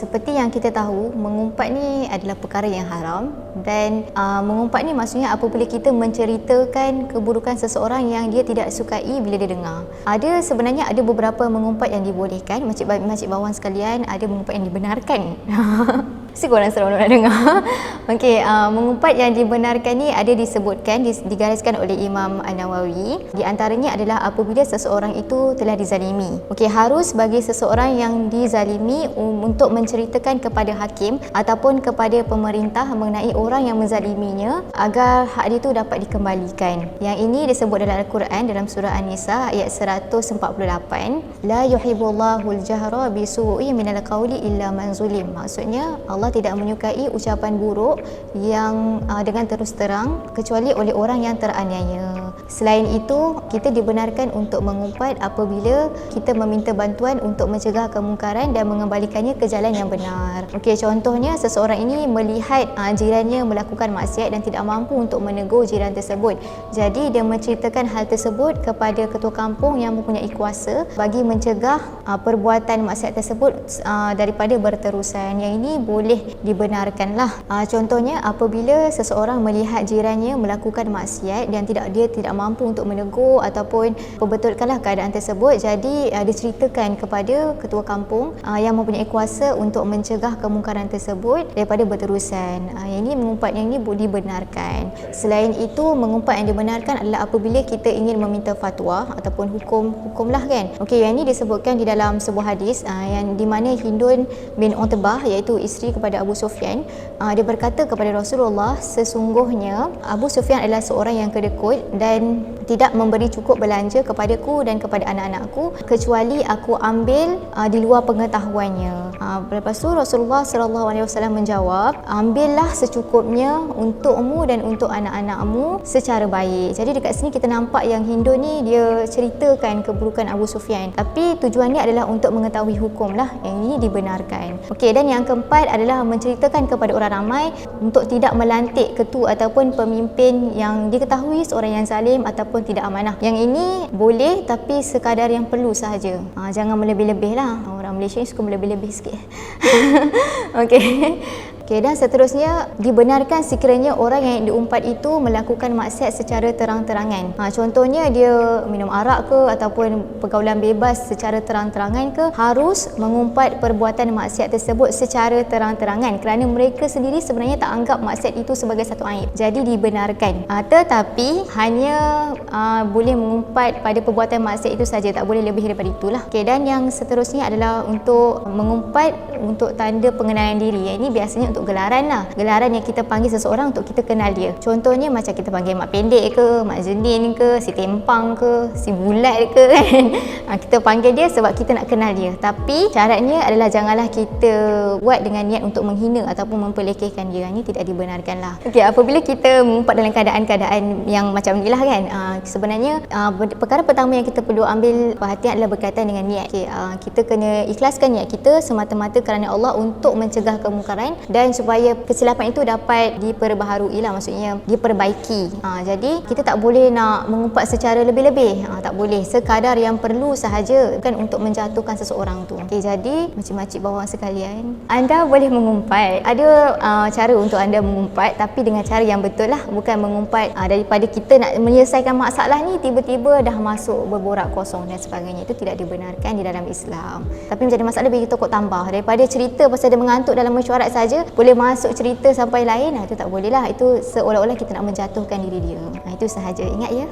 seperti yang kita tahu, mengumpat ni adalah perkara yang haram dan mengumpat ni maksudnya apabila kita menceritakan keburukan seseorang yang dia tidak sukai bila dia dengar. Sebenarnya ada beberapa mengumpat yang dibolehkan, makcik bawang sekalian, ada mengumpat yang dibenarkan. Mesti korang seronok nak dengar. Okey, mengumpat yang dibenarkan ni ada disebutkan, digariskan oleh Imam An-Nawawi. Di antaranya adalah apabila seseorang itu telah dizalimi. Okey, harus bagi seseorang yang dizalimi untuk menceritakan kepada hakim ataupun kepada pemerintah mengenai orang yang menzaliminya agar hak dia itu dapat dikembalikan. Yang ini disebut dalam Al-Quran dalam surah An-Nisa ayat 148. La yuhibbullahu al-jahra bisu'i minal qawli illa man zulim. Maksudnya Allah tidak menyukai ucapan buruk yang dengan terus terang kecuali oleh orang yang teraniaya. Selain itu, kita dibenarkan untuk mengumpat apabila kita meminta bantuan untuk mencegah kemungkaran dan mengembalikannya ke jalan yang benar. Okey, contohnya seseorang ini melihat jirannya melakukan maksiat dan tidak mampu untuk menegur jiran tersebut. Jadi dia menceritakan hal tersebut kepada ketua kampung yang mempunyai kuasa bagi mencegah perbuatan maksiat tersebut daripada berterusan. Yang ini boleh dibenarkanlah. Contohnya apabila seseorang melihat jirannya melakukan maksiat dan dia tidak mampu untuk menegur ataupun perbetulkanlah keadaan tersebut, jadi diceritakan kepada ketua kampung yang mempunyai kuasa untuk mencegah kemungkaran tersebut daripada berterusan. Yang ini mengumpat yang ini dibenarkan. Selain itu, mengumpat yang dibenarkan adalah apabila kita ingin meminta fatwa ataupun hukumlah kan. Okey, yang ini disebutkan di dalam sebuah hadis yang di mana Hindun bin Utbah iaitu isteri kepada Abu Sufyan, dia berkata kepada Rasulullah, sesungguhnya Abu Sufyan adalah seorang yang kedekut dan tidak memberi cukup belanja kepadaku dan kepada anak-anakku kecuali aku ambil di luar pengetahuannya. Lepas tu Rasulullah SAW menjawab, ambillah secukupnya untukmu dan untuk anak-anakmu secara baik. Jadi dekat sini kita nampak yang Hindu ni dia ceritakan keburukan Abu Sufyan, tapi tujuannya adalah untuk mengetahui hukum lah. Yang ini dibenarkan. Okey, dan yang keempat adalah menceritakan kepada orang ramai untuk tidak melantik ketua ataupun pemimpin yang diketahui seorang yang zalim ataupun tidak amanah. Yang ini boleh tapi sekadar yang perlu sahaja. Jangan melebih-lebih lah. Orang Malaysia ni suka melebih-lebih sikit. Okey. Okay, dan seterusnya dibenarkan sekiranya orang yang diumpat itu melakukan maksiat secara terang-terangan. Contohnya dia minum arak ke ataupun pergaulan bebas secara terang-terangan ke, harus mengumpat perbuatan maksiat tersebut secara terang-terangan kerana mereka sendiri sebenarnya tak anggap maksiat itu sebagai satu aib. Jadi dibenarkan. Tetapi hanya boleh mengumpat pada perbuatan maksiat itu saja, tak boleh lebih daripada itulah. Okay, dan yang seterusnya adalah untuk mengumpat untuk tanda pengenalan diri. Yang ini biasanya untuk gelaran lah. Gelaran yang kita panggil seseorang untuk kita kenal dia. Contohnya macam kita panggil mak pendek ke, mak jenin ke, si tempang ke, si bulat ke kan. Kita panggil dia sebab kita nak kenal dia. Tapi syaratnya adalah janganlah kita buat dengan niat untuk menghina ataupun memperlekehkan dia. Ini tidak dibenarkan lah. Okey, apabila kita mengumpat dalam keadaan-keadaan yang macam inilah kan, sebenarnya perkara pertama yang kita perlu ambil perhatian adalah berkaitan dengan niat. Okay, kita kena ikhlaskan niat kita semata-mata kerana Allah untuk mencegah kemungkaran dan supaya kesilapan itu dapat diperbaharui lah, maksudnya diperbaiki. Jadi kita tak boleh nak mengumpat secara lebih-lebih, tak boleh, sekadar yang perlu sahaja kan untuk menjatuhkan seseorang tu. Okay, jadi makcik-makcik bawang sekalian, anda boleh mengumpat. Ada cara untuk anda mengumpat tapi dengan cara yang betul lah, bukan mengumpat daripada kita nak menyelesaikan masalah ni tiba-tiba dah masuk berborak kosong dan sebagainya. Itu tidak dibenarkan di dalam Islam. Tapi menjadi masalah bagi tokok tambah daripada cerita pasal dia mengantuk dalam mesyuarat saja boleh masuk cerita sampai lain, itu tak boleh lah. Itu seolah-olah kita nak menjatuhkan diri dia. Itu sahaja, ingat ya.